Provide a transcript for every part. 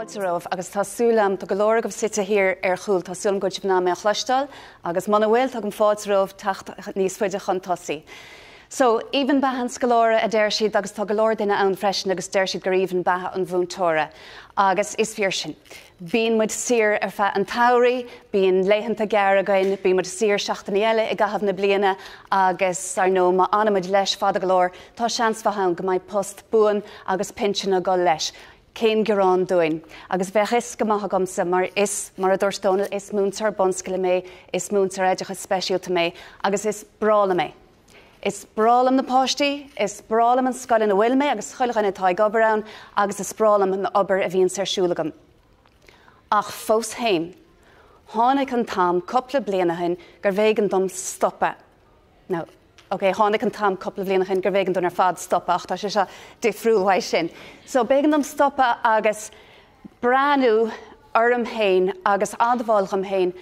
fáiltearóh agus tásúlam tá golóir go site hir chúil tásúlam go bna me chluistal agus mana bhfuil tá an fáiltearóh tacht níos fuide chun tosaí. So, even bahan scalóra a déir siad agus tá golóir duine ann freisin agus déir siad gur even batha an bhúntóra agus is fíor sin. Bíon muid sir ar fe an tairí, bíon leihananta gear again, bíon muid sir seachtaí eile I gahabh na bliana agus ar nó má anamid leis fada golóir, tá seans fahan go mbeidh post buan agus pinsin a go leis. Céim gurrán doin. Agus bheith go maitha gomsa mar a dúirstónal is múntar bonscaile mé, is múntar éidecha speisialta mé, agus is brála mé. Is brálam na páistí, is brálam an scoilin na bhfuil mé, agus chuilechan atá gobarán, agus is brálam na obair a bhíonn sarsúlagam. Ach fós hain, tháinig an tam coppla blianachain gur bhégan dom stoppa. No. Okay, tháinig an tam coppla blianachain gur bhégan dom ar fad stoppa, ach tá sé se difriúil sin. So bégan dom stoppa agus bránú orm hain agus adbháilcham hain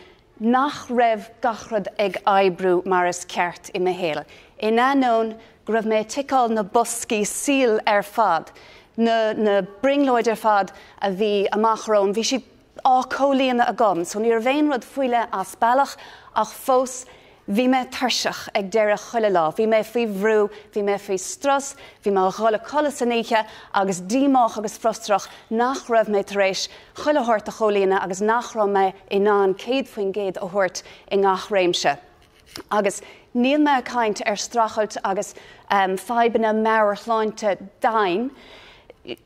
nach raibh gachrad ag aibrú mar is ceart I me héile. In anón go raibh mé tiáil na boscaí síl ar fad, na bringlóid ar fad a bhí amachróm, bhí si á cólíonna a gom, so níor bhéin rud fuile as bailach ach fós bhí mé tarseach ag deire chuile lá, bhí mé faoi bhrú, bhí mé faoi stras, bhí mé chola cola saníe agus dímách agus frostrach nach raibh mé tar éis chuile hort a cholíonna agus nach raibh mé in ná céad faoin géad a hort I ngach réimse. Agus níl me caint ar strachelt agus feibanna meabhar chláinte dain,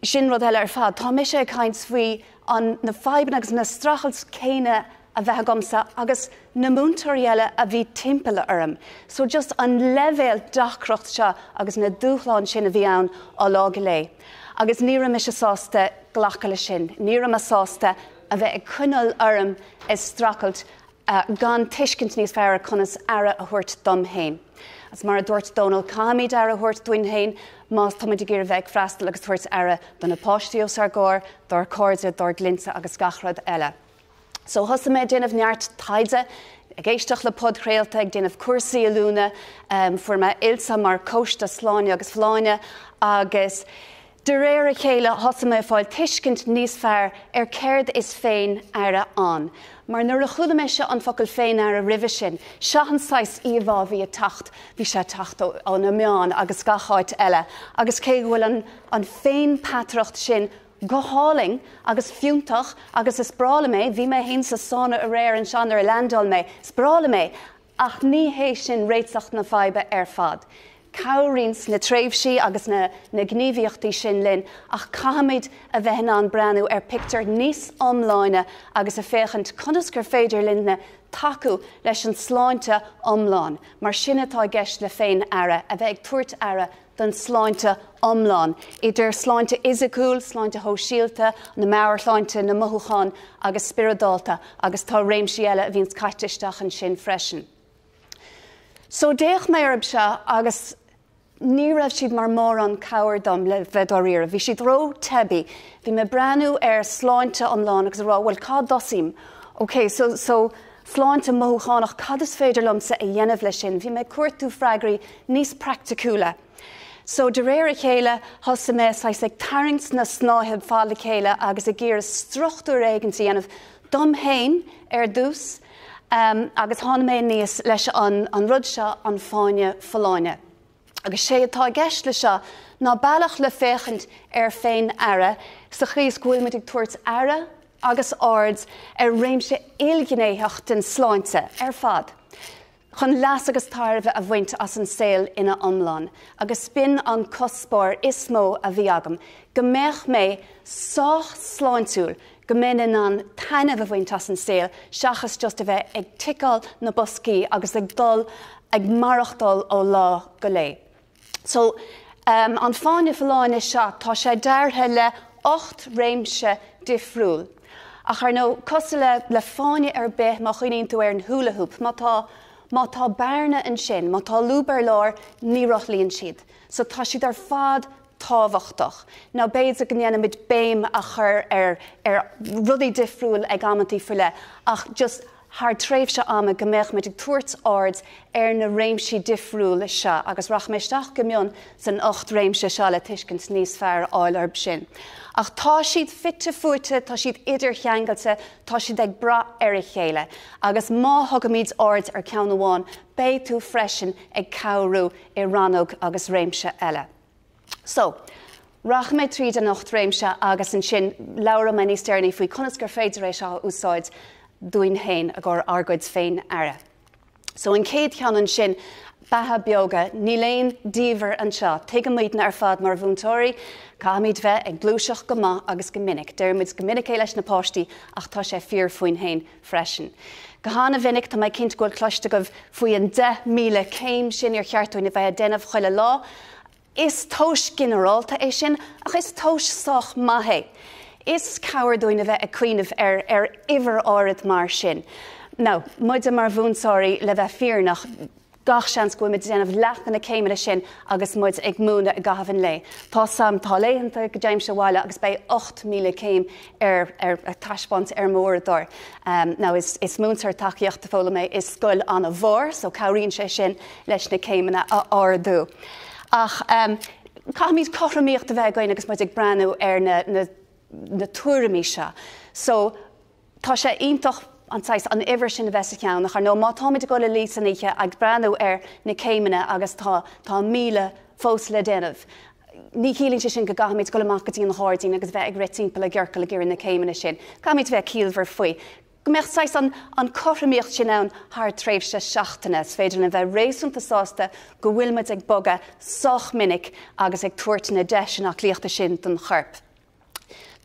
sin rud eile ar fad, tá mé sé caint faoi an na feibanna agus na strachelt céine a bheith gomsa agus na múntarí eile a bhí timpeala orm. So just an levéil dachrocht se agus na dúchláin sin a bhí ann á lá go lé. Agus ní raibh me se sásta ghlacha le sin, ní raibh me sásta a bheith ag cúnal orm is strachelt gan tuiscint níos fearr chunas ara a thuirt dom hain. As mar a dúirt Donald Cáimid ara a thuirt duin hain, más táid gur bheith freistal agus thuirt ara don na páistíos ar gáir, dár cóirde, dár glinsa agus gachrad eile. So thosa mé déanamh neart taide, ag éisteach le podcréalta ag déanamh cuasaí a lúna, fuair me ilsa mar cóista sláine agus fláine agus de réir a chéile thosa mé fáil tuiscint níos fearr ar céird is féin ara an. Mar nuair a chuda mé se an focail féin ar a ribhe sin, seachan sais íomhá bhí a tacht, bhí sé tacht ó na meán agus gacháid eile, agus cé bhfuil an féin patracht sin go háling agus fiúntach agus is brála mé, bhí mé hén sa sána a réir an sean ar a landal mé, sprála mé, ach ní hééis sin réitsacht na feibe ar fad. Cowrins na tréimhsí agus na gníomhíochtaí sin linn, ach caimid a bheithin an breanú ar pictar níos omláine agus a féchant conas gur féidir linne taú leis an sláinte omláin, mar sin atá gceist le féin ara a bheith ag tuairt ara don sláinte omláin. Idir sláinte isacúil, sláinte hóisialta, na meabhar sláinte na mothúcháin agus spiridálta agus tá réimsí eile a bhíonn caitisteach an sin freisin. So déach mé arb se agus ní raibh siad mar mór an cabhair dom le bheith áíire. Bhí siad ró tebi, bhí me breanú ar sláinte omláin agus rá bhfuil cá dosím. Okay, so sláinte mothúchánach cad is féidir lomsa a dhéanamh le sin, bhí me cuairtú freigraí níos practicúla. So de réir a chéile thosa mé ag tarings na snáitheb fála chéile agus a ggéir struchtú réigintí dhéanamh dom hain ar dús, agus tháina mé níos leis an rud seo an fáine foláine. Agus sé atá gceist le seo ná bailach le féchant ar féin ara, sa chríos gúilmid ag tuairt ara agus ards ar réimse ilgnéitheach den sláinte ar fad. Chun leas agus tarbh a bhaint as an saoil ina omláin, agus spin an cospóir is mó a bhí agam. Go mbeadh mé sách sláintúil, go mbeadh an tainmh a bhaint as an saoil, seachas just a bheith ag tiáil na boscaí agus ag dul ag marachdul ó lá go lé. So an fáine foláin is seo, tá sé dearthe le 8 réimse difriúil. Ach ar nó cosa le fáine ar bith má chuoíonn tú ar an hula hoop, má tá bearna an sin, má tá lúbar lár ní rothlíonn siad. So tá siad ar fad táhachtach. Ná béad a gnéanamid béim a chur ar rudaí difriúil ag amantí fuile, ach just Haar tréimh se ama gombeich mit ag tuairt ard na réimsí difriúla se, agus rach meisteach go mion san 8 réimse se le tuiscint níos fearr áil arb sin. Ach tá siad fitte fuite, tá siad idir cheangailte, tá siad ag bra ar a chéile, agus má thugamíd ard ar ceann amháin, bé tú freisin ag cabhrú I ranóg agus réimse eile. So, rach mé tríd an 8 réimse agus an sin leabhar me níos déarnaí faoi conas gur féidir éis seo úsáid dúin hain a gur argóid féin aire. So an céad cheann sin batha beoga, ní léon díomhar an seo, tuige muoin ar fad mar bhúntóirí, caimid bheith ag glúiseach go maith agus go minic. Deirmid go minic é leis na páistí ach tá sé fíor faoin hain freisin. Go hána vinnic tá mé cinint gúil cloiste go faoi an 10,000 céim sin ar cheartúin a bheith a déanamh chuile lá, is tóis generálta é sin ach is tóis soch maithé. Is cabhardúin a bheith a cuiineh ar ihar áirid mar sin. Now, muid a mar bhúnsáirí le bheith fearnach gach seans go muid déanamh leat na céimime sin agus muid ag múna a gahabhann le. Tá sam tá léhananta go déim se bháile agus bé 8,000 céim ar a taispont ar mórdor. Now, is múntar takeíocht a fóla mé is scoil an a bhór, so cabhríonn sé sin leis na céimena a ardú. Ach, caimid choramíocht a bheith goin agus muid ag breanú ar na tuairimí se. So, tá sé iontach anáis an ihar sin a bheits a cheannach ar nó má táid a go le lísaníthe ag breanú ar na céimena agus tá 1,000 fós le déanamh. Ní cílín sin go gahamid go leach go dtíon na háirtín agus bheith ag rétimpa le gghearcail le ggéireann na céimena sin. Caimid bheith cíalmhar faoi. Go mecht sais an choramíocht sin ann haar tréimhse seachtainna, féidir na bheith réasúnta sásta go bhfuil muid ag boga soch minic agus ag tuairteanna deis nach líochta sin don chorp.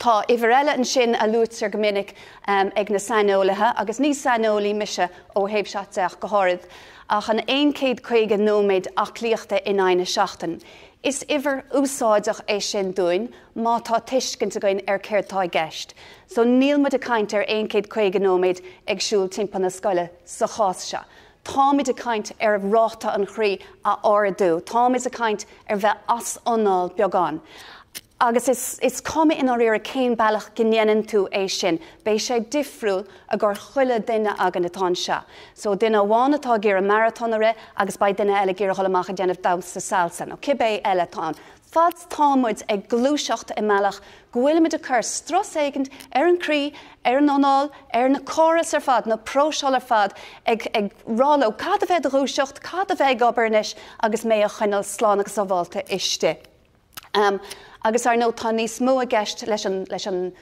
Tá ihar eile an sin a lútear go minic ag na sainolaithe agus ní sainolaí mise ó héobh seateach go háirid ach an 150 nóméid ach líochta in aine seachtain. Is ihar úsáideach é sin dúin má tá tuiscint a goin ar céirtá gceist. So níl muid a caint ar 150 nóméid ag siúil timp na scoile sa chás se. Táid a caint ar ráta an chrí a ardú, táid a caint ar bheith as ionál beagán. Agus is cuma in áir a céim bailach gnéanaan tú é sin, béis sé difriúil a gur chuile duine agan atá se. So duine bháin atá gur a marathon ré agus ba duine eile gur cholamach a déanamh dam sa salsan, ó cibé eile tá. Fad támuid ag glúiseacht I mealach gohfuilimiid a chur stras éigent ar an crí, ar an ionál, ar na choras ar fad, na próseáil ar fad ag ráló cad a bheith rúiseacht, cad a bheith gobarnis agus mé a chuinal slán agus a bháilta iste. Agus ar nó tá níos mó a gceist leis an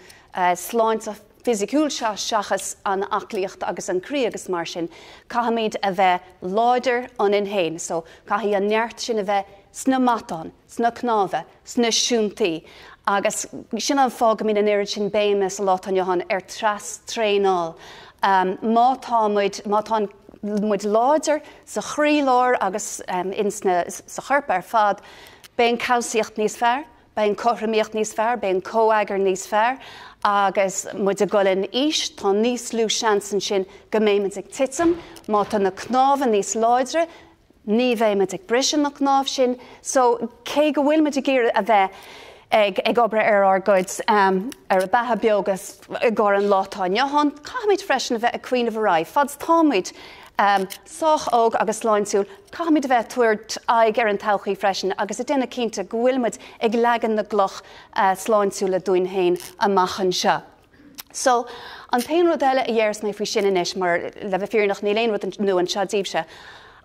sláint a fisiciúil seachas an aclíocht agus an crí agus mar sin, cahamid a bheith láidir an in hain, so caihí an neart sin a bheith sna matán, sna cnáve, sna siúntaí, agus sin an fág mín an éiri sin béime sa lá an Johan ar tras tréáil. Má tá muid láidir sa chrí lár agus sa chorp ar fad, ben cawsaíocht níos fearr, ben choramíocht níos fearr, ben cóagar níos fearr, agus muid a golinn ís, tá níos lú seansan sin go méimiid ag titim, má tá na cnáhan níos láidre, ní bhéimiid ag brisin na cnáh sin, so cé go bhfuil muid a géir a bheith ag obair ar argóid ar a batha beogas a ggur an látá Johan, caimid freisin a bheith a cuioineh a fads támuid soch óg agus láinsúil, caimid a bheith tuairt aig ar an tauchaí freisin agus a duine cinnta go bhfuil muid ag legan na gloch sláinsúla dúin hain a machchan se. So, an pein rud eile a dhéras mé faoi sin inis mar le bheith fearnach ní léon rud nu an seadíobse,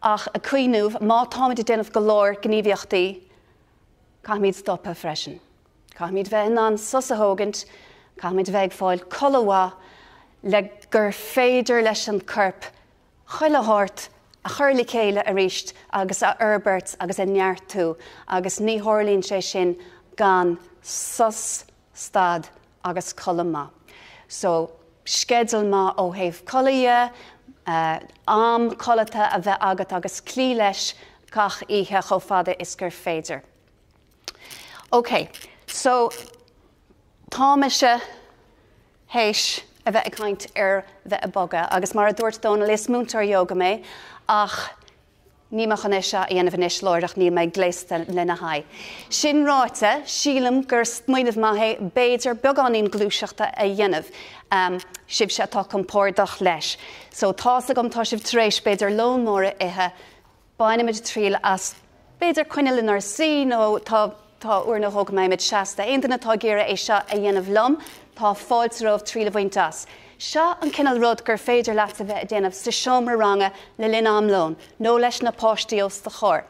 ach a cuiinúh má táimid a déanamh go leir gníomhaíochtaí, caimid stoppa freisin. Caimid bheith in an susa hógant, caimid bheith ag fáil colmhá le gur féidir leis an corp, chuile háirt a chuirla céile a ríist agus a Herbert agus a neart tú agus ní hórlíonn sé sin gan sus stad agus colma. So, skedul má ó héh colaie, am colata a bheith agat agus clí leis cach ihe cho fada is gur féidir. OK, so tá me se héis a bheith a caint ar bheith a boga, agus mar a dúirt dóna leis múntar yoga mé, ach ní mar chun se dhéanamh inis Lordach ní méid gléiste lena haid. Sin ráite, sílam gur smuoineh maithe béidir beganín glúiseachta a dhéanamh sibh se atá compórdach leis. So tá tá sibh taréis béidir lónmóra ithe bainimiid tríal as béidir cuineann ar sí nó tá uair thug méid seasta. Aontainna tá géire é seo a dhéanamh lom, tá fáilteómh tríla bhaintas. Seo an cineal rud gur féidir leat a bheith a déanamh sa seomra ranga le linn amlón, nó leis na páistí os de chóir.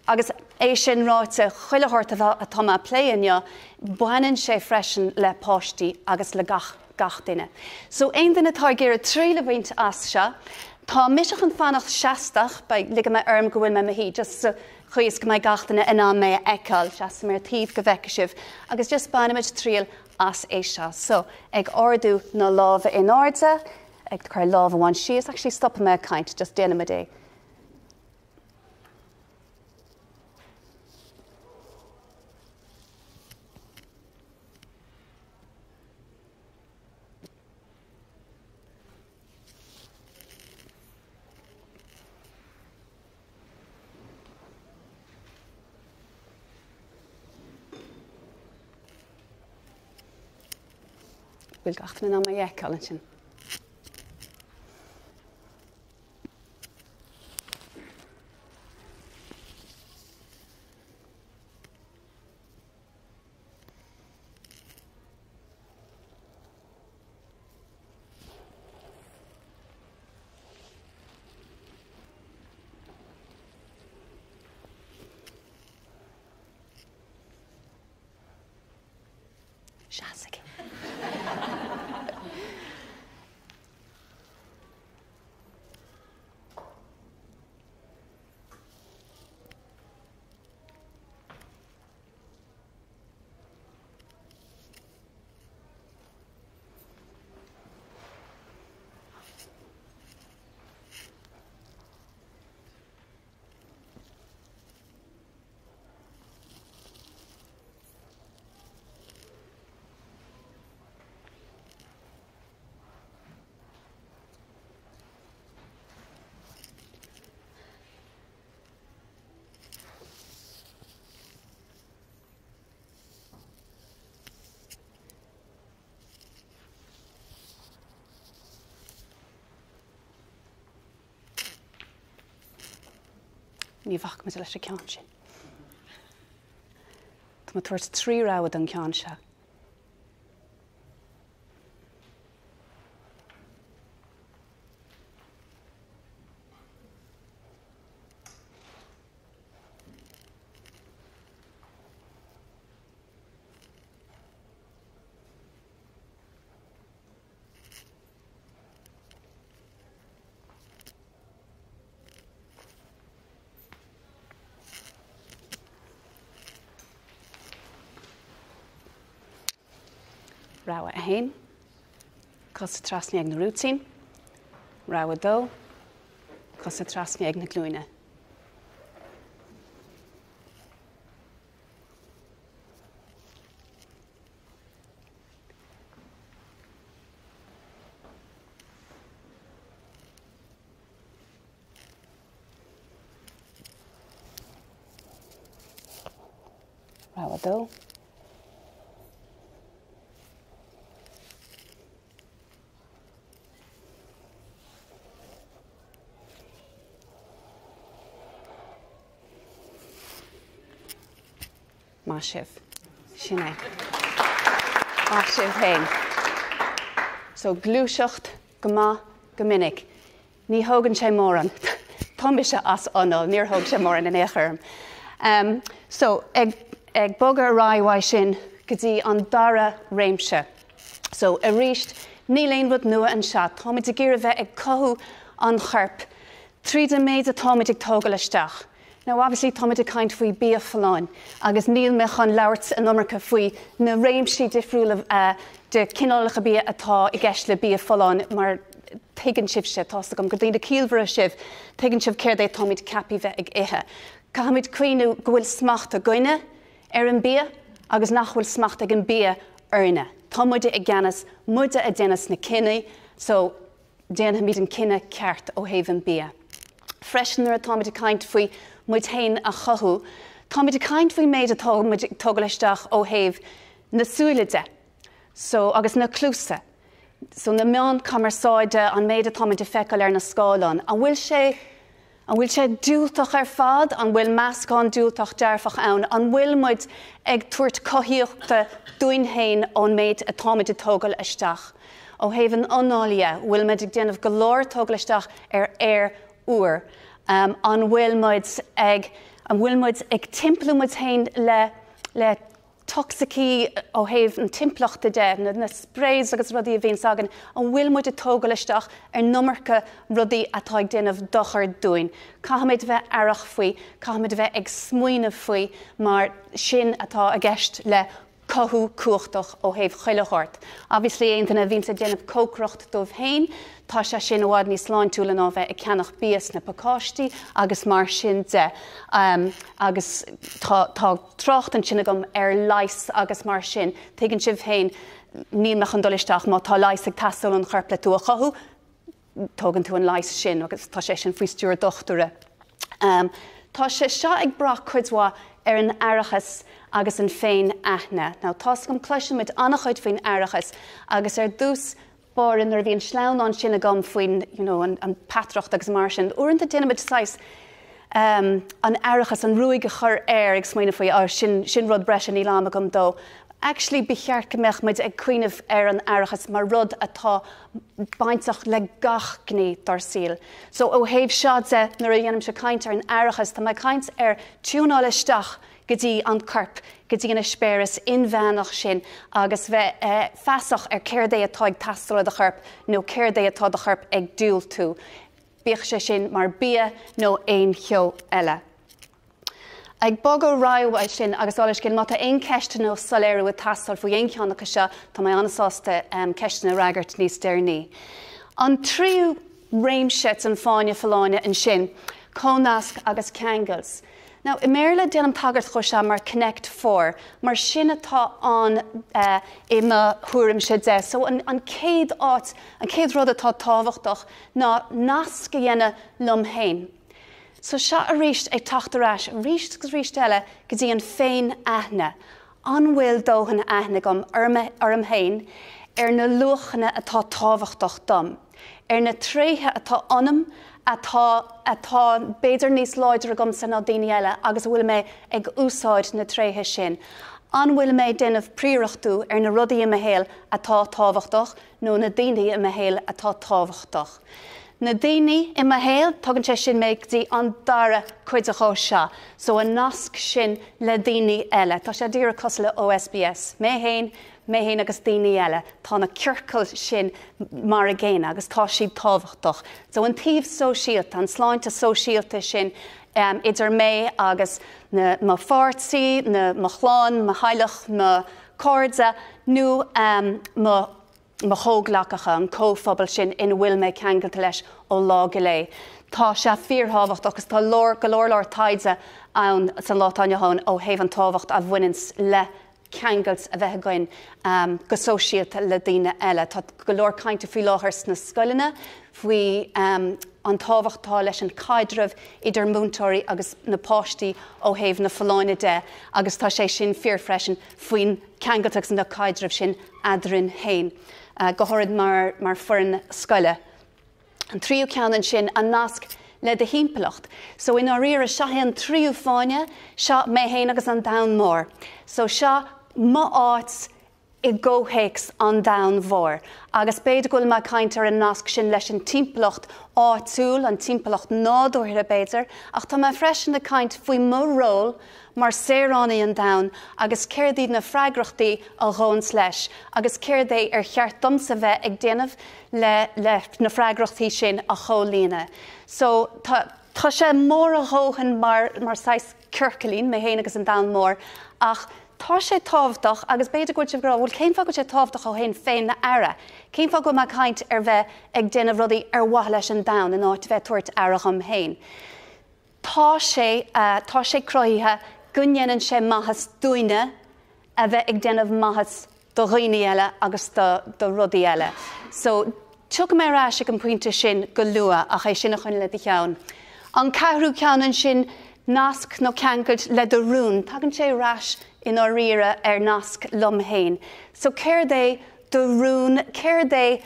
Agus é sin ráite chuilethirta atá má pléanne, baineann sé freisin le páistí agus le gach duine. So aontainna tá géire tríla bhaint as seo, tá miseach an fanacht seasteach ba liga me orm go bhfuil me hí, just so chuos go mé gachtainna inán mé eáil seasta mar tíomh go bheice sibh, agus just bainimiid tríal as é seo. So ag ordú na lábha in áirde, ag chuir lábha bhain sios, actually stop me a caint, just déanam a day. Bhfuil gachtainna ná mé eáil sin. Seasaigh. Ní bhach me leis a ceann sin. Tá má tuairt 3 rád an ceann se. Ráha a hain, cos a trasni ag na rútín, ráha dó, cos a trasni ag na glúine. Ráha dó. Má sibh, sin é. Má sibh hain. So glúiseacht go maith go minic. Ní thógann sé móran. Tá mé se as anál, níor thóg sé móran in échorm. So ag bogar ráhhaid sin go dtí an dara réimse. So a ríist ní léon rud nua an se, tá muid ag gcéir bheith ag cothú an chorp. Tríd méid atá muid ag tógáil isteach. Now, obviously, tá muid a caint faoi bia fallán, agus níl me chun labhairt an umarcha faoi na réimsí difriúla de cineálacha bia atá i gceist le bia fallán mar tuigeann sibh sé tásta gom go dtí cíalmhara sibh, tuigeann sibh céir é tá muid ceapí bheith ag ithe. Cá muid cuoinú go bhfuil smacht a gcuine ar an bia, agus nach bhfuil smacht ag an bia arna. Tá muide ag gceannas muide a déananas na cinenne, so déanamh míid an cinenne ceart ó thaobh an bia. freisin ar atá muid caint faoi muid hain a chothú, tá muid caint faoi méid atá muid tugalaisteach ó thaobh na súlaide, so agus na clúsa. So na meán camarsáide an méid atá muid feiceáil ar na scáilán. An bhfuil sé dúltach ar fad, an bhfuil meascán dúltach dearfach ann, an bhfuil muid ag tuairt cothaíochta dúin hain ón méid atá muid tógal isteach. Ó thaobh an anália, bhfuil muid ag déanamh go leor tógal isteach ar air uair. An bhfuil muid ag timpplú muid hain le toxicí ó thaobh an timplachta de, na sprays agus rudaí a bhíonn sagan, an bhfuil muid tógal isteach ar numarcha rudaí atá ag déanamh dochar dúin. Caithimid bheith airach faoi, caithimid bheith ag smuoineh faoi, mar sin atá a gceist le cothú cuachtach ó thaobh chuileáirt. Obviously, aontainna bhíonn sa déanamh cócrocht dómh hain, tá sé sin bhád níos sláintúla ná bheith ag ceannach bíos na pacáistí agus mar sin de. Agus tá trocht an sinna gom ar lais agus mar sin. Tuigeann sibh hain níl meach an dul isteach má tá lais ag tasúil an chorp le tú a chothú, tógann tú an lais sin agus tá sé sin faoi stúr dochtúra. Tá sé seo ag brach chuidhá ar an airachas agus an féin aithne. Now, tá gom cloisian muid annach chuid féin airachas agus ar dús bárin ar bhíon sleán an sin a gom faoin an patrocht agus mar sin. Uaireanta déanamid sais an airachas an ruúige chur air ag smaoineh faoi sin rud breise ní láma gom dó. Actually, bícheart go meach muid ag cuiineh ar an airachas mar rud atá baintach le gach gní dar síl. So ó thaobh seáde nuair a dhéanam se caint ar an airachas, tá mai caint ar túnáil isteach go dtí an corp, go dtí an spéras inmhenach sin agus bheith feasach ar céir é atá ag tastal a chorp nó céir é atá a chorp ag dúil tú. Bíoch sé sin mar bia nó éon cheo eile. Ag bogó ráhhaid sin agus ális cin mata aon ceiste nó soléirú a tastal faoi aon cheannacha seo tá mai anasásta ceistena ragart níos déirní. An tríú réimse an fáine fáine an sin, cónasc agus ceangals. Now, I méile déanam tagart chu se mar Connect 4, mar sin atá an imime thuairim se de. So an céad áit, an céad rud atá táhachtach ná nasc a dhéanamh lom hain. So se a ríist ag tachtarráis, ríist gus ríist eile go dtí an féin aithne. An bhfuil dóthain aithne gom orm hain ar na luachanna atá táhachtach dom. Ar na tréthe atá anam atá béidir níos láidir gom san á daoine eile agus bhfuil mé ag úsáid na tréthe sin. An bhfuil mé déanamh príochtú ar na rudaí a héal atá táhachtach nó na daoine a héal atá táhachtach. Na daoine i héal tugann sé sin méid dtí an dara chuideá seo, so an nasc sin le daoine eile. Tá sé dír cos le OSBS. Mé héin agus daoine eile, tá na ceircail sin mar a ggéine agus tá siad táhachtach. So an taobh sóisialta, an sláinte sóisialta sin idir mé agus má fáirtsaí, má chláán, má hailech, má cóirde, nó má chóglachacha an cóphobal sin in bhfuil mé ceangailta leis ó lá go lé. Tá sé fíorthábhacht agus tá go leor taide ann san látáine hán ó thaobh an tábhacht a bhainins le ceangailt a bheith goin go sóisialta le daoine eile. Tá go leor cainte faoi láthair sna scoileanna faoi an tábhachtá leis an caidreamh idir múntóirí agus na páistí ó thaobh na fáinne de, agus tá sé sin fíorfreisin faoin ceangailteach na caidreamh sin adrin hain. Go háirid mar foran scoile. An tríú ceann sin an nasc le de hímpelacht. So in áíar a seahéan an tríú fáine, seo mé héin agus an dam mór. So seo má áit I ggóhéics an dam mhór. Agus beidir goil má caint ar an nasc sin leis an timpplacht áitiúil, an timpplacht nádúir a beidir, ach tá má freisin na caint faoi mó ról mar séránaí an dam, agus céirdíad na freigrachtaí a ghóns leis, agus céirdé ar cheart domsa bheith ag déanamh le na freigrachtaí sin a cholíne. So tá sé mór a hóhan mar sais circalín, mé héana agus an dam mór, ach tá sé tábhachtach agus beidir go sibh bhfuil céim fá go sé tábhachtach ó haon féin na aire. Céim fá go má caint ar bheith ag déanamh rudaí ar wath leis an dam in áit bheith tuairt airach am hain. Tá sé croithe gunnéanann sé maithas dúine a bheith ag déanamh maithas do dhaoine eile agus do rudaí eile. So tuach mé rá an pointe sin go lua a ché sinna chuine le teann. An ceathrú ceann sin nasc nó ceangailt le do rún, tagann sé rais in áíire nasc lom héin. So céir é do rún, céir é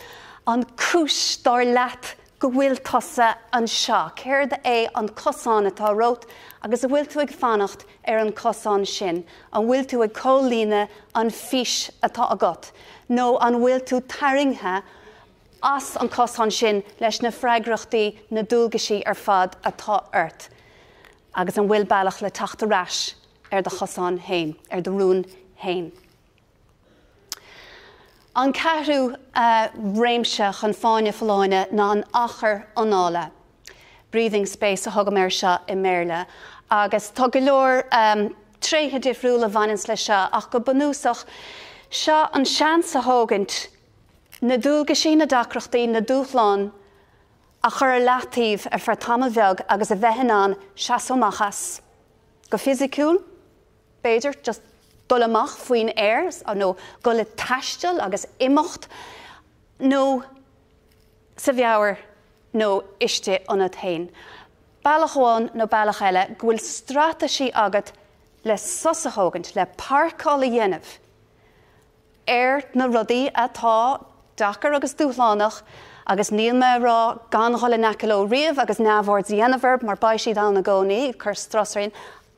an cúis dar leat go bhfuil tosa an seo, céir é an cosán atá rót, agus a bhfuil tú ag fannacht an cosán sin, an bhfuil tú ag cólíne an fís atá agat, nó an bhfuil tú taringthe as an cosán sin leis na freigrachtaí na dúlgaisí fad atá ort. Agus an bhfuil bailach le tacht rais de chosán héin, de rún héin. An ceathrú réimse chun fáine foláine ná an achar anála. Breathing space a thugam seo I méle. Agus tá go leor tréthe difriúla bhainins le seo ach go banúsach seo an seans a thugant na dúlgaisí na dacrachtaí na dúchláin a chur leatíomh fear tamil bheag agus a bheithinán seasamachas. Go physiciúil, beidir just dul amach faoin airs, nó go le taistil agus imimecht, nó sa bheabhar nó iste anna tain. Bailach amháin nó bailach eile go bhfuil strateisi agat le sosathógant, le parcáil a dhéanamh. Na rudaí atá dachar agus dúchlánach, agus níl me rá ganháil in neceló riamh agus neamhhard dhéanamh mar baid siad an na gcónaí chur strasaín,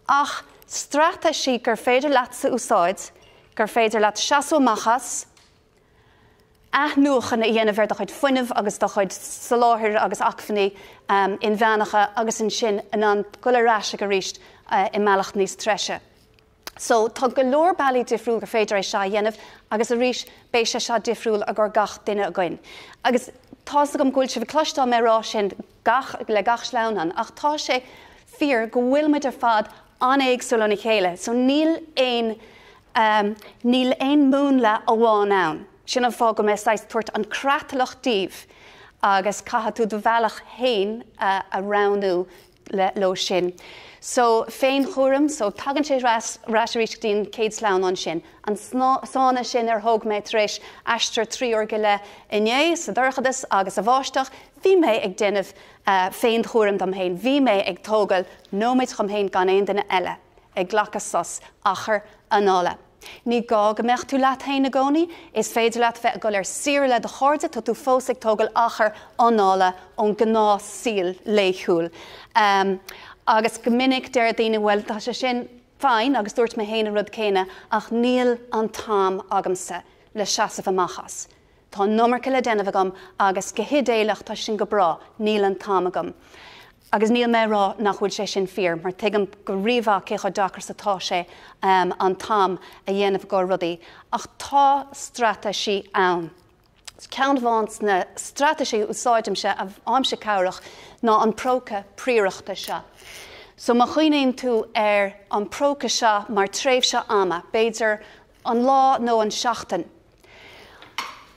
ach strateisi gur féidir leat sa úsáid, gur féidir leat seasamh machas, nuachan a dhéanamh do chuid fuinmh agus do chuid saláthir agus acfannaí in bheanacha agus in sin in an golarráise go ríist I meallach níos treise. So tá go leor bailí difriúil gur féidir é seo dhéanamh agus a ríis béis seo difriúil a gur gach duine a gcuin. Agus tá gom gúil si bh cloistá mé rá sin le gach sleánan, ach tá sé fíor go bhfuil muid fad an éagsúil na chéile. So níl éon mún le a bháin ann. Sin an fá go mé sáis tuairt an creatalachtíomh agus caithe tú do bhealach héin a roundú le lo sin. So féin chóram, so tagann sé ráisiríochtaín céad slán an sin. An sána sin thug mé tréis eistir 3 uair go le inné sa dúchadas agus a bháisteach, bhí mé ag déanamh féin chóram dom héin, bhí mé ag tógal nóid chum héin gan éon duine eile, ag ghlachas sos achar anála. Ní gá go mecht tú leat héin na gcónaí, is féidir leat bheith go ar siar le do cháirde tá tú fós ag tógal achar anála ón gná síl léithúil. Agus go minic deir daoine bhfuil tá sé sin fáin agus dúirt mé héana rud céine ach níl an tám agamsa le seasamh amachas. Tá nómarcha le déanamh agam agus go hidéalach tá sin go brá, níl an tám agam. Agus níl mé rá nach bhfuil sé sin fíor, mar tuigim go riomhach cé chu dachar satá sé an tám a dhéanamh go rudaí. Ach tá strateisi ann. Ceann bháins na strateisi úsáidim se a aimse cabhrach ná an próca príoreachta se. So má chuoineann tú an próca se mar tréimh se ama, béidir an lá nó an seachtain.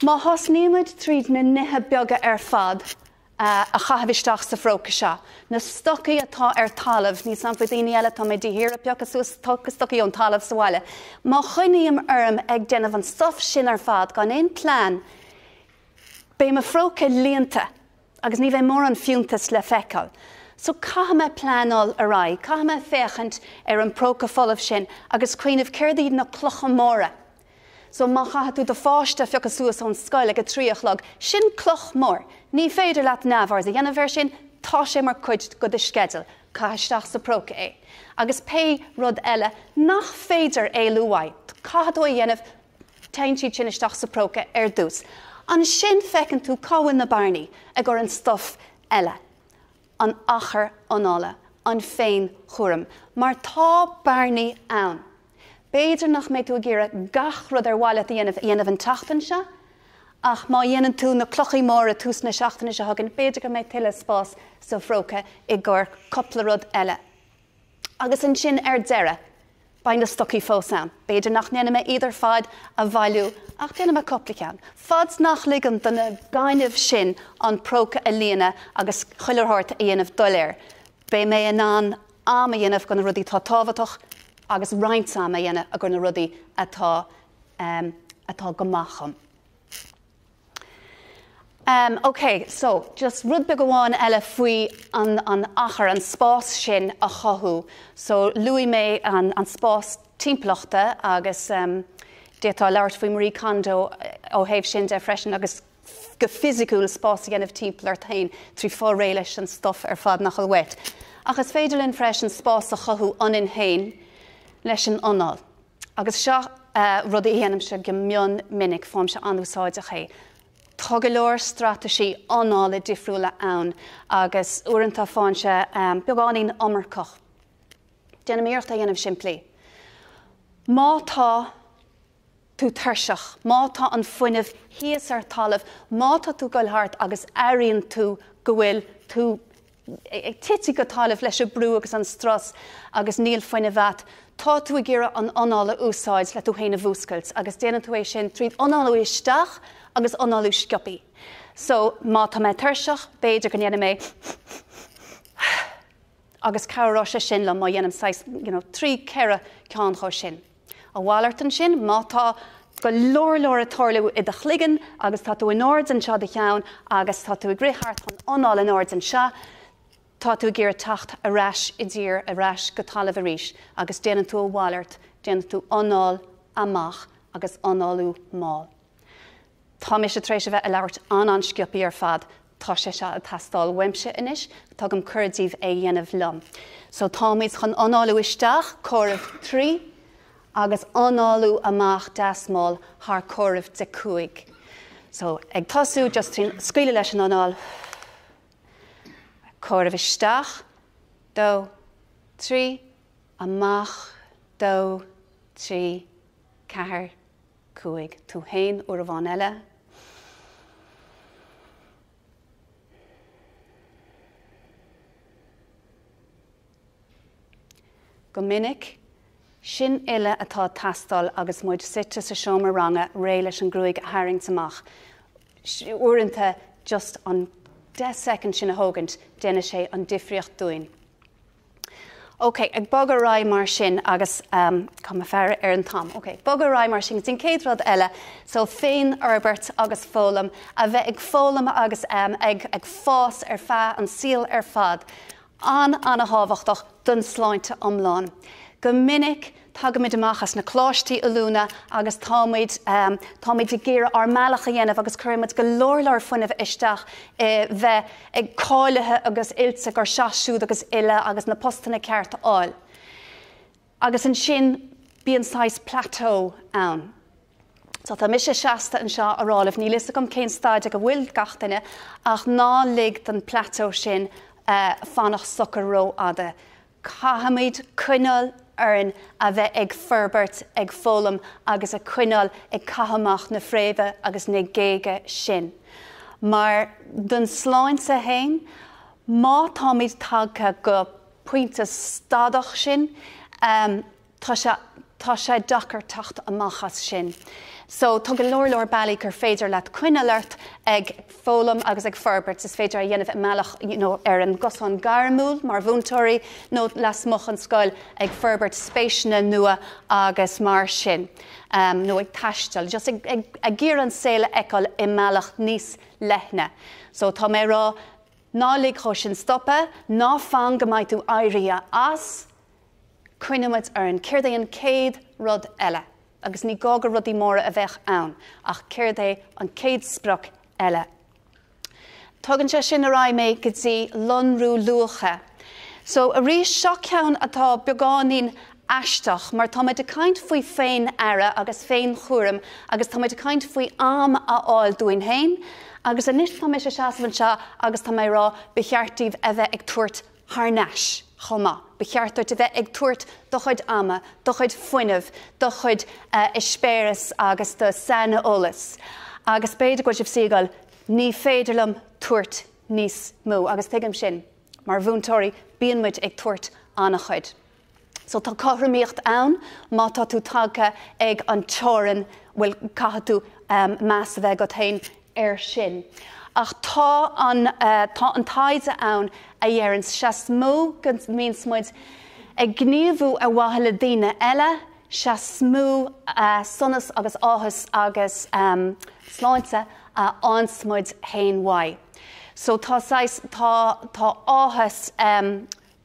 Má thosníimiid tríd na nithe beaga fad a chahabhisteach sa phróca se. Na stocaí atá talamh, ní sampa daoine eile tá mé dtíhir a beag stocaí ón talamh sa bhaile. Má chuoineam orm ag déanamh an stuff sin fad gan éon plán, bé me phróca líonta, agus ní bheith mór an fiúntas le feiceáil. So caithe me plánál a rá, caithe me féchant an próca folamh sin, agus cuioineh céirdaí na clocha móra. So má chaithe tú do fáiste feocha suas ón scoil ag a tríochlag, sin cloch mór. Ní féidir leat neamhhar a dhéanamh sin, tá sé mar cuid go de skedal, caiisteach sa próca é. Agus pé rud eile nach féidir luhaid, caithe ó dhéanamh tain siad sin isteach sa próca dús. An sin fecinn tú cáhain na barnaí ag gur an stuff eile. An achar anála, an féin chóram. Mar tá barnaí ann. Béidir nach méid tú ggéire gach rud bháile dhéanamh an tachtain se, ach má dhéanann tú na clochaí móra tús na seachtainna se hagann, béidir go méid tuile spás sa phróca i ggur coppla rud eile. Agus an sin deire, bain na stocaí fós am. Béidir nach néanam idir fad a bhailú, ach déanam coplacán. Fads nach ligan donna gaiineh sin an próca a líana agus chuilearthart a dhéanamh doléir. Bé mé an am a dhéanamh gan na rudí tá tábhaach agus reinsam a dhéanamh a gur na rudí atá gomacham. Okay, so just rud be goháin eile faoi an achar an spás sin a chothú. So Louis mé an spás timplachta agus détá leart faoi Marie Kondo ó héobh sin de freisin agus go physicúil spás ghéanamh timplar tain trí fá réiles an stuff fad nach wet. Agus féidir linn freisin spás a chothú anin hain leis an anál. Agus seo rud dhéanam se go mion minic fáim se anúsáide ché. Tá go leor strateisi anála difriúla ann agus uaireanta fáin se beagáín amarcach. Déanam míocht a dhéanamh siimplí. Má tá tú thuirseach, má tá an fuineh híos ar talamh, má tá tú goilthart agus airíonn tú go bhfuil tú ag tití go talamh leis a brú agus an stras agus níl fuineh bheat. Tá tú ggéire an anála úsáid le tú héanamh bhúscailt agus déanaan tú é sin tríd anála isteach agus anála sciopí. So má tá mé thuirseach, béidir go dhéanam mé agus cabhrá sé sin le má dhéanam 3 ceire ceann chó sin. A bhhailart an sin, má tá go leor atáirliú i d chligan agus tá tú in ord an seo de cheann agus tá tú i gréthart an anála in ord an seo, tá tú ggéir tacht a reis I ddír a reis go talamh a ríis agus déanaan tú a bhhailart, déanaan tú anál amach agus análú máil. Tá mé sé trééis bheith a leirt an sciopí ar fad, tá sé se a tastáil weimse inis, tá gom cuirdíh é dhéanamh lom. So tá méid chun anáú isteach, choirh 3, agus anáú amach deasmáil th choirh de 5. So ag tasú just trín scaoile leis an anál. Choirh isteach, 2, 3, amach, 2, 3, 4, 5. Tú hain uair a bhain eile. Go minic, sin ile atá tastal agus muid site sa seomar ranga ré leis an grúig a haring amach. Uaireanta just an 10 seconds sin a thugant déine sé an difriocht dúin. Ok, ag bog a rá mar sin agus cum a fear ar an tam. Ok, bog a rá mar sin, dín céad rud eile, so féin Herbert agus fólam, a bheith ag fólam agus ag fás ar fa an síl ar fad, an a hábhachtach don sláinte omláin. Go minic tagamid amachas na cláistí a lúna agus táid i ggéire ar mealacha dhéanamh agus chuirmid go leor fuineh isteach bheith ag cáilethe agus ilse gur seaasúd agus ile agus na postanna ceart áil. Agus an sin bíon sais plateau ann. So tá mis sé seasta an seo arálah ní lisa gom cén stáide go bhfuil gatainine ach ná lig den plateau sin fannach socar ró ada. Cahamid cuinál Earn a bheith ag ferbert ag fólam agus a cuinál ag cahamach na fréimhe agus na géige sin. Mar don sláin sa hain, má táid tagcha go puinte stadach sin, tá sé dachar tacht amachchas sin. So tá go leor bailí gur féidir leat cuinelart ag fólam agus ag ferbert is féidir a dhéanamh mealach ar an gosán garmúil mar bhúntóirí nó las moch an scoil ag ferbert spéisina nua agus mar sin. nó ag taistal, just ag ggéir an saoile eáil I mealach níos lethne. So tá mé rá nálaigh cho sin stoppa, ná fan go mbeidh tú éirí as, cuinemuid ar an céir é an céad rud eile. Agus ní gágur rudí móra a bheith ann, ach céir é an céad sprach eile. Tugann sé sin a raibh mé go dtí lonrú luacha. So a rís seo ceann atá beagáín aisteach, mar tá muid a caint faoi féin aire agus féin chuairim, agus tá muid a caint faoi am a áil dúin hain, agus anis tá mé sé seasamhain seo agus tá mé rá becheartíh a bheith ag tuairt thneis chomá. Becheartúirt a bheith ag tuairt do chuid ama, do chuid foiinemh, do chuid ispéras agus do sana olalas. Agus beidir go sibh sígal, ní féidirlam tuairt níos mó, agus tuigim sin, mar bhúntóirí bíon muid ag tuairt anna chuid. So tá cáthraíocht ann, má tá tú tagcha ag an teorann bhfuil caithe tú meas a bheith go tain ar sin. Ach tá an taide ann a dhéann se smó go mín smuid ag gníomhú a bhaithe daoine eile, se smó sonas agus áthas agus sláinte ansmuid hain wai. So tá áthas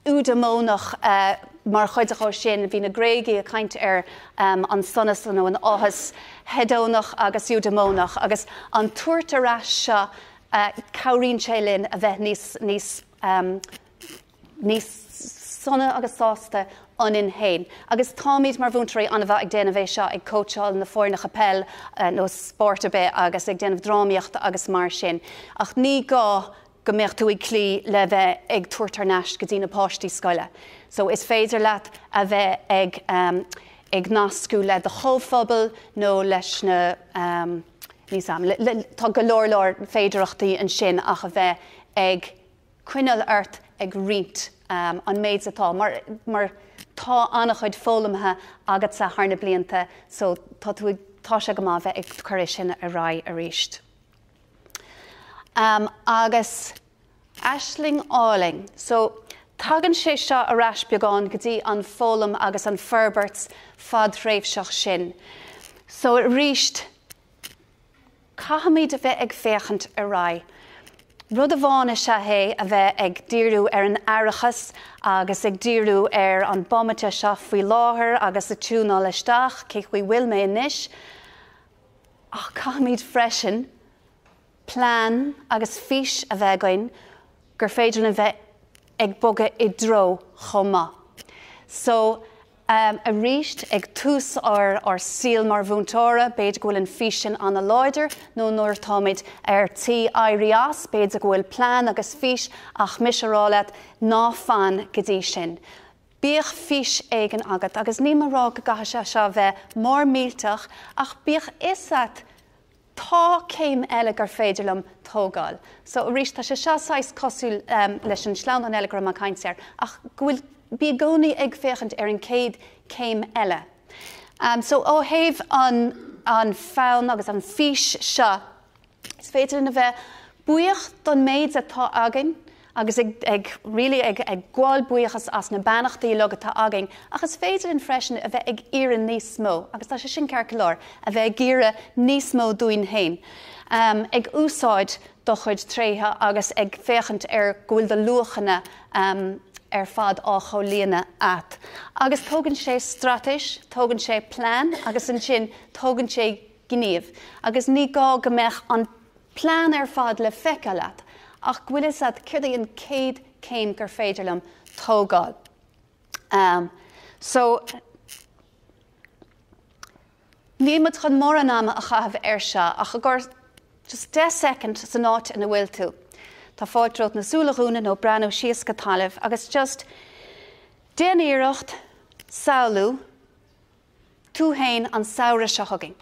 údamónach mar chuideá sin bhí na gréigi a caint an sonas nó an áthas hedónach agus údamónach agus an tuairtarás seo cabhríonn sé linn a bheith níos sonna agus sásta anin hain. Agus táimid mar bhúntarí an bheith ag déanamh é seo ag coachál na fóir na chapel nó sport be agus ag déanamh drámaíocht agus mar sin. Ach ní gá go mbeadh tú ag clí le bheith ag tuairtarnáis go dtí na páistí scoile. So is féidir leat a bheith ag nascú le de chomhphobal nó leis na tá go leor féidireachtaí an sin ach a bheith ag cuineal ort ag riint an méid atá. Mar tá annach chuid fólamthe agat sa tharna blianta, so tá sé go má bheith ag chuir sin a rá a ríist. Agus Aisling Áling. So tagann sé seo a rás beagán go dtí an fólam agus an Ferberts fad réimhseach sin. So ríist cahamid a bheith ag féchant a rá. Rud a bhána se hé a bheith ag díriú an airachas agus ag díriú an bommate seo faoi láthair agus a túúná leisteach cé chuí bhfuil mé inis. Ach cahamid freisin, plán agus fís a bheith goin gur féidir na bheith ag boga I dro chomá. So a ríist ag tús ar síl mar bhúntóra, beidir go bhfuil an físin an a láidir, nó nuair táid tí éirías, beidir go bhfuil plán agus fís ach misisirálaat ná fan go dtí sin. Bíoh fís éigen agat, agus ní marrá go gatha se bheith mór mílteach ach bíoh isat tá céim eile gur féidirlam tógáil. So ríist tá sé seaáis cosú leis an sleán an eile gur má caintear ach bhfuil bí gcónaí ag féchant an céad céim eile. So ó thaobh an fánn agus an fís seo, is féidir na bheith buíoch don méid atá agan, agus ag gháil buíochas as na banachtaí le atá agan, agus féidir an freisin a bheith ag iarán níos mó, agus tá sé sin cearca leir, a bheith ag níos mó dúin hain. Ag úsáid do chuid tréthe agus ag féchant gúil de luachanna fad á cholíana at. Agus tógann sé stratais, tógann sé plán, agus an sin tógann sé gníomh. Agus ní gá go mbeadh an plán fad le feice leat, ach bhfuil is céir an céad céim gur féidirlam tógáil. So ní muid chun mór an ama a chahabh se, ach gur just 10 second san áit ina bhfuil tú. Tá fáiltrót na súlaghúna nó breanú síos go talamh, agus just déanaíocht saoú tú hain an saoire se thugaing.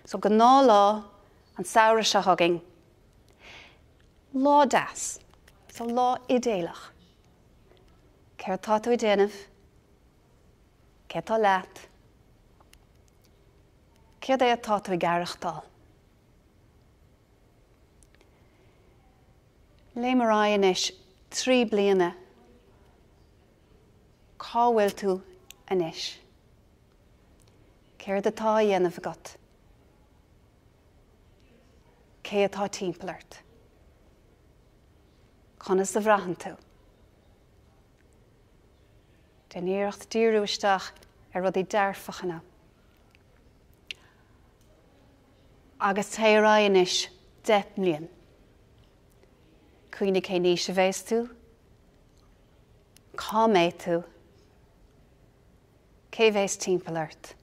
So go ná lá an saoire se thugaing. Lá deas, so lá idéalach. Céir tá tú I déanamh, cé tá leat, céir é atá tú I gaireachtáil. Le mar inis 3 bliana, cá bhfuil tú inis. Céir atá dhéanamh agat. Cé atá timpealart. Conas a bhreathan tú. Déanaíocht díriúisteach rud I dearfachanna. Agus théará inis 10 blian. Cuoine cé níos a bhéis tú, cá méid tú, cé bhéis timpealart.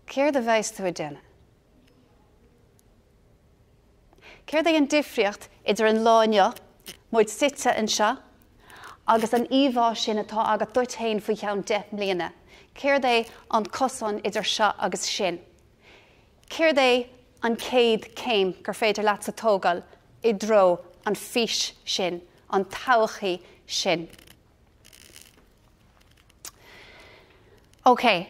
Céir de bhéis tú a déine. Céir é an difriocht idir an láine muid site an seo, agus an íomhá sin atá agat dúirt hain faoi cheann 10 bliana. Céir é an cosán idir seo agus sin. Céir é an céad céim gur féidir leat sa tógáil I dro an fís sin, an tauchaí sin. Okay,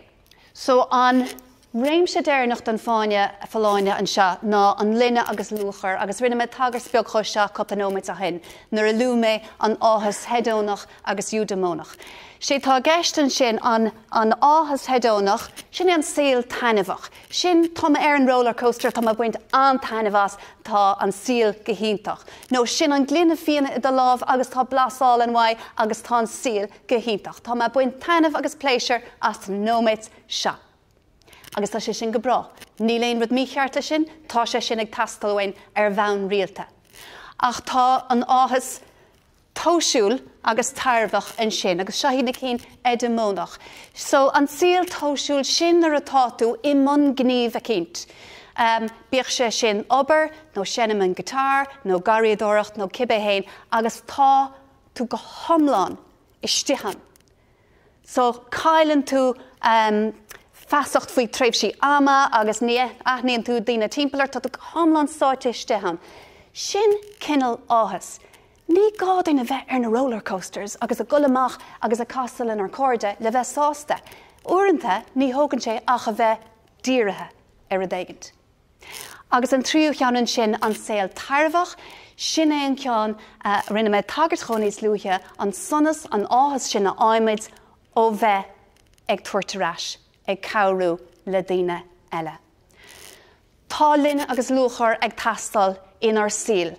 so an Réimse déirnach don fáine fáine an seo ná an linne agus lúchar, agus rinne me tagar speag chu seo copanóid a hin, nuair a luúmé an áthas hedónach agus dúdamónach. sé tá gestan sin an áthas hedónach, sin an síl tainmhach. Sin tá an roller coaster tá buint an tainmhas tá an síl gohíntaach. nó sin an glunne fianna de láh agus tá blasáil an mhaid agus tá síl gohíntaach. Tá buint tainmh agus pléisiir as nóméid seo. Agus tá sé sin go bra. Ní léon rud míchearta sin, tá sé sin ag tastalhain bhean rialta. Ach tá an áthas tóisiúil agus tarbhach an sin, agus seo hína cín edamónach. So an síl tóisiúil sin ar atá tú I man gníomh a cinnt. Bíoh sé sin obair, nó sinnam an gitar, nó garíadóireacht, nó cibé héin, agus tá tú go thomláin istehan. So cailann tú feasacht faoi tréimhsí ama agus aithníonn tú daoine timpplair tá tú thomláin sáte istehan. Sin cineal áthas. Ní gádainn a bheith na roller coasters agus a gulamach agus a castal in ar corde le bheith sásta. Uaireanta ní thógann sé ach a bheith díirithe ar a dtéigint. Agus an tríú cheann sin an saol tarbhach, sin é an ceann rinne me tagart choníos luúthe an sonas an áthas sin na aimiid ó bheith ag tuairteráis, ag cabhrú le daoine eile. Tá linne agus luachar ag tastal inar síl,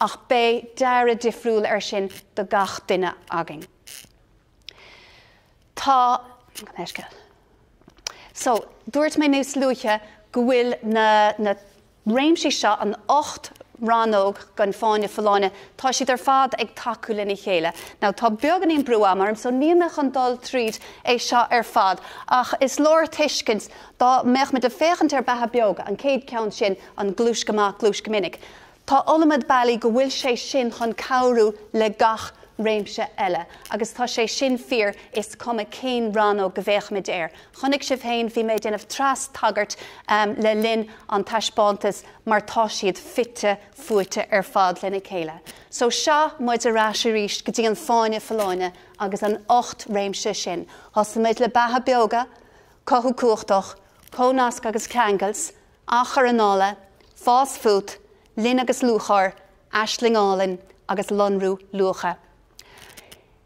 ach bé deire difriúil ar sin do gach duine agin. Tá... So, dúirt mé nús luúthe go bhfuil na réimsí seo an 8 ranóg gan fáine fáine, tá siad ar fad ag taú lena chéile. Ná tá beaggan íon brú amarm, so níomach an dul tríd é seo ar fad. Ach is lór tuiscint dá meach me de féchant ar bethe beaga an céad ceann sin an glúisceach glúisceminnig. Tá olamad bailí go bhfuil sé sin chun cabhrú le gach réimse eile, agus tá sé sin fíor is cuma cén ranó go bhéach mid air. Chonnig sibh féin bhí mé déanamh tras tagart le linn an taispántas mar tá siad fitte fuite ar fad lena chéile. So seo muid a ráis ríist go dtí an fáine fáine agus an 8 réimse sin. Thas muid le bethe beaga, cothú cuachtach, cónasc agus ceangals, achar anála, fás fút, linn agus lúchar, aislingálan agus lonrú lucha.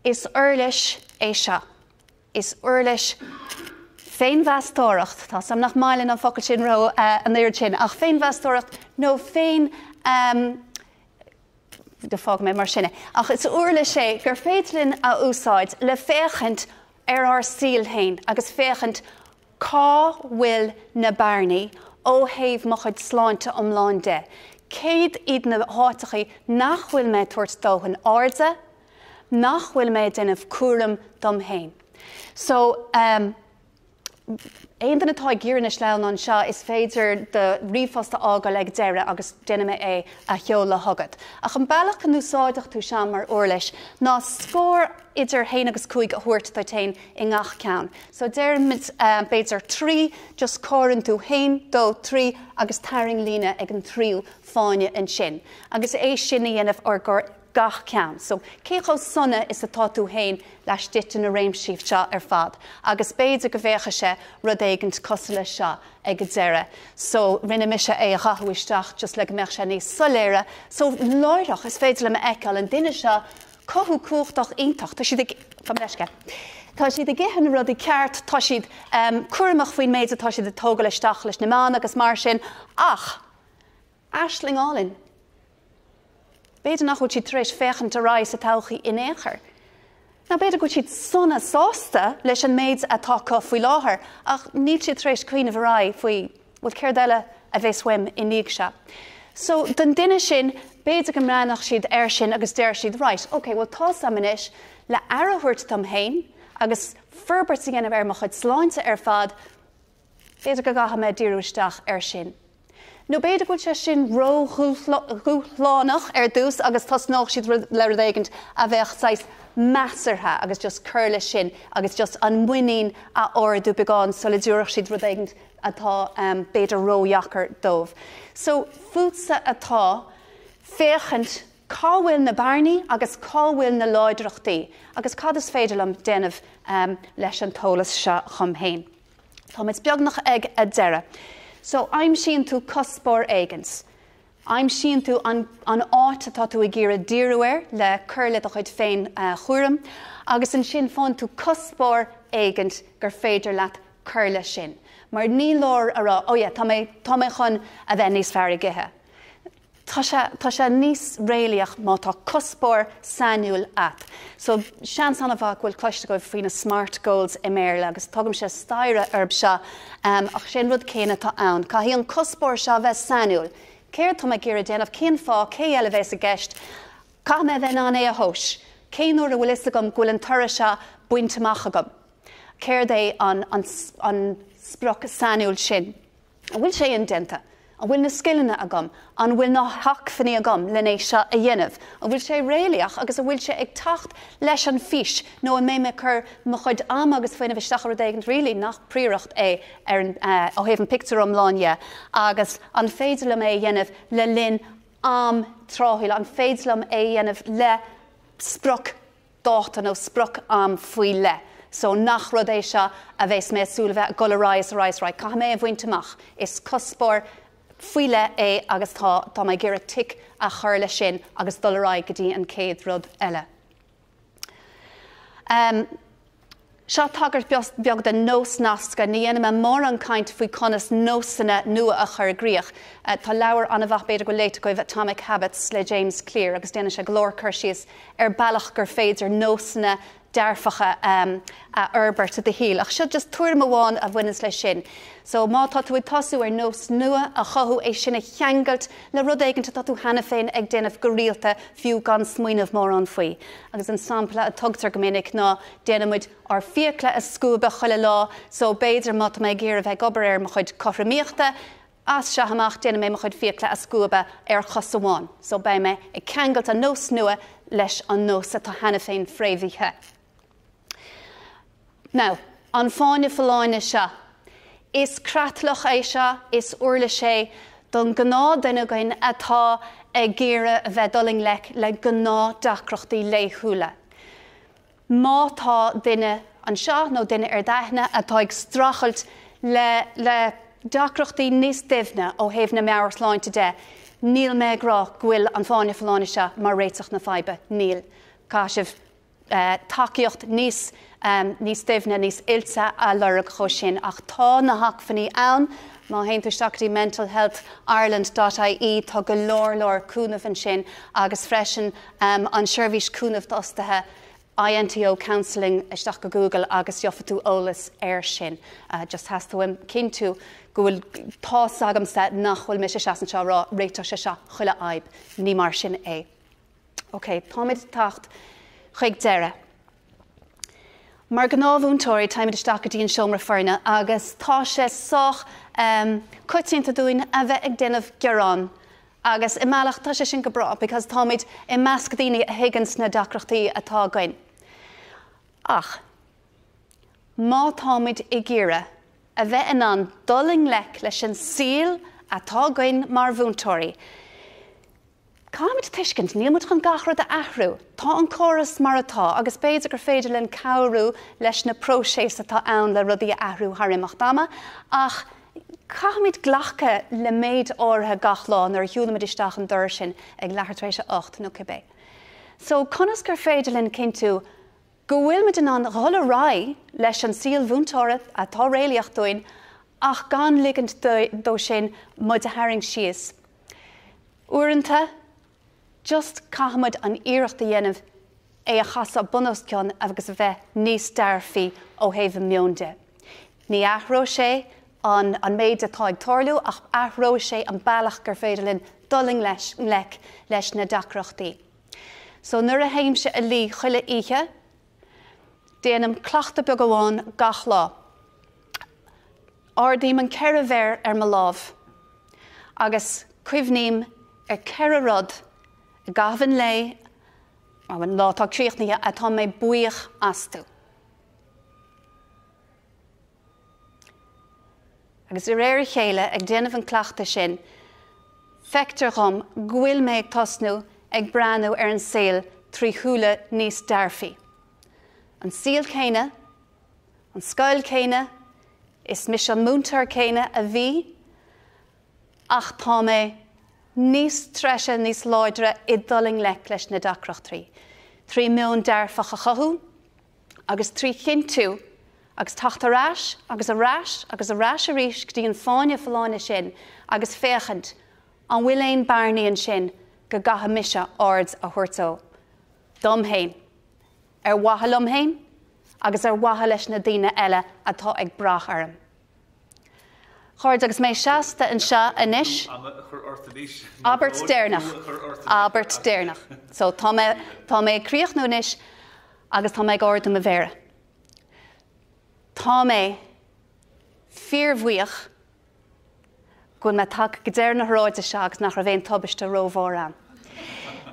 Is uirlis é seo. Is uirlis féin bheastóireacht, tá sam nach mailin an focail sin ro an éir sin, ach féin bheastóireacht nó féin de fág mé mar sinne. Ach is uirlis sé gur féitlinn a úsáid le féchant ar síl hain, agus féchant cá bhfuil na bearnaí ó thaobh mo chuid sláinte omláin de. Céad iad na háitachaí nach bhfuil mé tuairt dóthain airde, nach bhfuil mé déanamh cuaram dom hain. So, aon den atá ggéireanna leann an seo is féidir de riomhfhosta ágáil ag deire agus duine é a cheola thugad. Ach an bailach an úsáideach tú seán mar uirlis, ná scór idir hain agus cúig a thuairt tá tain I ngach ceann. So déirmid béidir 3, just córann tú hain, 2, 3 agus taring lína ag an tríú fáine an sin. Agus é sinna dhéanamh ar gach ceann. So cécho sonna is atá tú hain leis duite na réimsíomh seo ar fad. Agus béidir go bhécha sé rud éigent cosla seo ag deire. So rinne mise é a chathúisteach just le go meach sé níos soléire. So láireach is féidir le eiceil an duine seo cothú cuachtach iontacht. Tá siad Tá siad a gihan rud I ceart, tá siad cuaramach faoin méid atá siad a tógáil isteach leis na man agus mar sin, ach aislingálainn. Beidir nach chuid siad tréis féchant a ráis a tauchaí in éair. Na beidir go siad sonna sásta leis an méid atá faoi láthair, ach níl siad tréis cuioine bhrá faoi bhfuil céir deile a bheith swim in níag se. So den duine sin beidir go mránach siad air sin agus déir siad right. Okay, well tá samanis le airthirt tam hain agus ferbert sa ghéanamh ar mo chuid sláinte ar fad, beidir go gatha mé díúisteach ar sin. No beidir go sé sin róghúlánach ar dús agus tasnách siad le éigent a bheith sais measartha agus just curlle sin agus just an muín a orú beáin solidúach siad rud éigent atá beidir róheachar dómh. So fuúsa atá féchant cáhfuil na bearnaí agus cáhfuil na láidireachtaí agus cad is féidir am déanamh leis an tólas se chum hain. Tá mit beagnach ag a deireadh. So I'm sin tú cospóir éigins. I'm sin tú an áit atá tú I gcéire díreair le curle a chuid féin chuairim, agus an sin fáin tú cospóir éigint gur féidir leat curle sin. Mar ní lár ará, tá mé chun a bheith níos fearr githe. Tá sé níos réalaach má tá cospóir saniúil at. So sean sanna bhah bhfuil cloiste go faoine smart goals I méile agus tugamm sé staire arb se ach sin rud céine tá ann. Cá hí an cospóir se bheith saniúil. Céir tá ggéire déanamh cén fá cé eile bheits a gceist, cá mé bheith an é a thós. Cé nuair a bhfuil is agam gúil an tuire se buinteach agam. Céir é an sproch saniúil sin. A bhfuil sé an denta. An bhfuil na skillne agam, an bhfuil na hacfaní agam lené se a dhéanamh. An bhfuil sé réalaach agus a bhfuil sé ag tacht leis an fís nó an mé chur mo chuid am agus faoine bheith stachar dégant rilí nach príireacht é ó héh an picture omláine agus an féidirlam é dhéanamh le linn am tráthúil, an féidirlam é dhéanamh le sproch dáta nó sproch am faoi le. So nach rud é se a bheits mé súla bheith go ráis Cá mé a bhainteach is cospóir fuile é agus tá mé ggéire tic a chur le sin agus dul ráid go dtí an céad rud eile. Seo tagart beag den nós nasca ní dhéanam mór an caint faoi conas nósanna nua a chur gríoch. Tá leabhar anna bheith beidir go léite go bh Atomic Habits le James Clear agus déanana sé glór chuirsíos bailach gur féidir nósanna dearfacha a Herbert a híl. Ach seo just tuair amháin a bhaineas lei sin. So má tá tú tasú ar nós nua a chothú é sinna cheangalt le rud éigeanta tá tú hena féin ag déanamh go rialta fiú gan smuoinemh mór an faoi. Agus an sampla a tugtar go minic ná déanamuid ar fiacla a scúba chuile lá, so béidir má mé ggéir a bheith gobar ar mo chuid chothraíochta, as se haach déana mé mo chuid fiacla a scúba ar chosamháin. So bé mé ag cheangalt a nós nua leis an nós a tá hena féin fréimhíthe. Now, an fáinne fáinne se, is cratlach é se, is uirla sé, don gná duine goin atá ag géire a bheith doling le gná dacrochtaí léithúla. Má tá duine an seo nó duine ar daithne atá ag strachelt le dacrochtaí níos duimhne ó thaobh na meabharsláinte de, níl mé grá ghuiil an fáinne fáinne se mar réiteach na faibe, níl. Cá sibh takeíocht níos duimhne, níos ilsa a lurg cho sin ach tá na hacfaní ann má héintúisteachtaí mentalhealthireland.ie tá go leor cúnamh an sin agus freisin an seirbhís cúnamh dostathe INTO counselling isteach go Google agus jofa tú ólas ar sin. Just has tú cin tú go bhfuil tá agam sa nach bhfuil me se seaan seo rá réiteach se se chuile aib, ní mar sin é. Ok, táid tacht chuig deire. Mar gnábhúntóirí táimid isteach go dtíon seomra fearna agus tá sé soch cuitínta dúin a bheith ag déanamh gearán. Agus I meallach tá sé sin go bra, because táimid I measc daoine a higgins na dacrochtaí atá gain. Ach, má táimid I gcéire a bheith in an doling leis an síl atá gain mar bhúntóirí. Cáimid tuiscint, níl muid chun gachrad a ahrú, tá an choras mar atá, agus béidir gur féidir len cabhrú leis na próséis atá ann le rudaí a ahrú harimach dama, ach cáimid ghlacha le méid ortha gach lá nar hiúlamid isteach an dúir sin ag lehartréise 8 nó cibé. So conas gur féidir len cinntu, go bhfuil muid in an thola rá leis an síl bhúntóirí atá réalaach dúin, ach gan ligand dó sin muid a haring síos. Uaireanta, just cahamid an iireachta dhéanamh é a chasa bunóscion agus a bheith níos dearfaí ó thaobh miúnde. Ní athró sé an méid atá ag tarlú ach athró sé an bailach gur féidir linn doling leis na dacrochtaí. So nuair a thaimse a lí chuile oíche, déanam cleachta beag amháin gach lá. Ardaím an ceithre bhéir ar mo lámh, agus cuimhníim ar ceithre rud a gahan lé an látá tríochnaithe atá mé buíoch asú. Agus I réir chéile ag déanamh an cleachta sin, feictear chum ghuiil mé ag tosnú ag breanú ar an saoil trí thuúla níos dearfaí. An síl céine, an scoil céine, is mis an múntar céine a bhí, ach tá mé níos treise, níos láidre I doling le leis na dacrach trí. Trí mion dearfach a chathú, agus trí chinú, agus tachtarráis, agus a ráis a ríis go dtí an fáine fáine sin, agus féchant, an bhfuil éon barnaí an sin go gatha mise ords a thuirtó. Dom hain, watha lom hain, agus watha leis na daoine eile atá ag brach arm. Chord agus mé seasta an seo inis. Albert Sternach. So tá mé críoch núnis agus tá mé gáir do a bhéire. Tá mé fíormhuíoch gon me tak go déir na hráide se agus nach ra bhéon tubaiste rómhór an.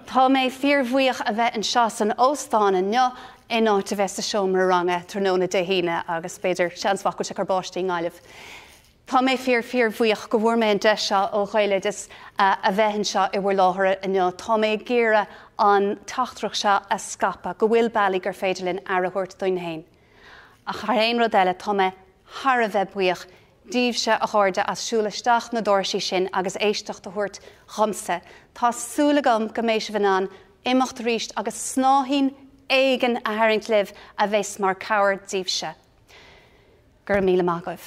Tá mé fíormhuíoch a bheith an seas an óstáin an neo in áit a bheith sa seomra range tróna de híine agus beidir seansfach go se carbáistí ngáileh. Tá mé fíormhuíoch go bhfuair mé an de seo ó chaile is a bheithin seo I bhfuair láthair an neo. Tá mé géire an tachtreach seo a scapa go bhfuil bailí gur féidirlinn ar a thuirt doin hain. A charéon rud eile tá mé thar a bheith buíoch díobhse a cháirde as siúlaisteach na dóirsí sin agus éisteach a thuirt chumsa. Tá súlagam go mééis bhanán imimecht ríist agus snáhín éigen a haingt libh a bheits mar cabhar díobhse. Gur míle mágah.